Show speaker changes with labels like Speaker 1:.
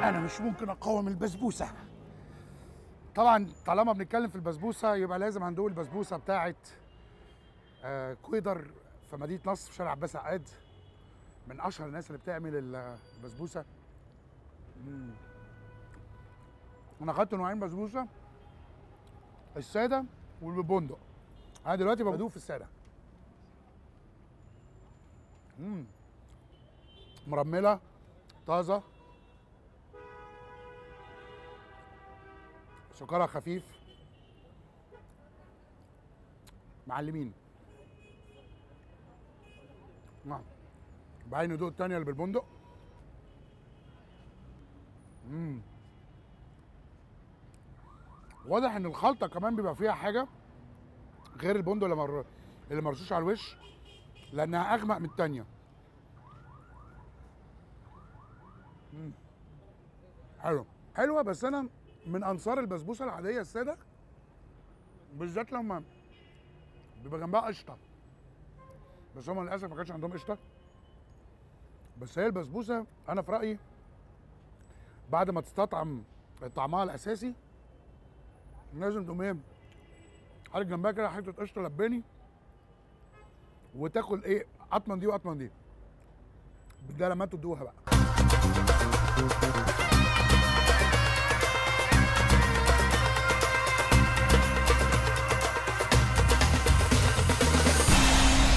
Speaker 1: انا مش ممكن اقاوم البسبوسه. طبعا طالما بنتكلم في البسبوسه يبقى لازم هندوق البسبوسه بتاعه كويدر في مدينه نصر في شارع عباس عقاد، من اشهر الناس اللي بتعمل البسبوسه. انا اخدت نوعين بسبوسه، الساده والبندق. انا دلوقتي بدوق في الساده. مرمله طازه، سكرها خفيف، معلمين. نعم. بعدين ندوق التانية اللي بالبندق. واضح ان الخلطه كمان بيبقى فيها حاجه غير البندق اللي مرشوش على الوش، لانها اغمق من التانية. حلوه، بس انا من انصار البسبوسه العاديه الساده، بالذات لما بيبقى جنبها قشطه، بس هم للاسف ما كانش عندهم قشطه. بس هي البسبوسه انا في رايي بعد ما تستطعم طعمها الاساسي لازم تقوم ايه حاطط جنبها كده حته قشطه لباني، وتاكل ايه اطمن دي واطمن دي. ده لما انتوا تدوها بقى.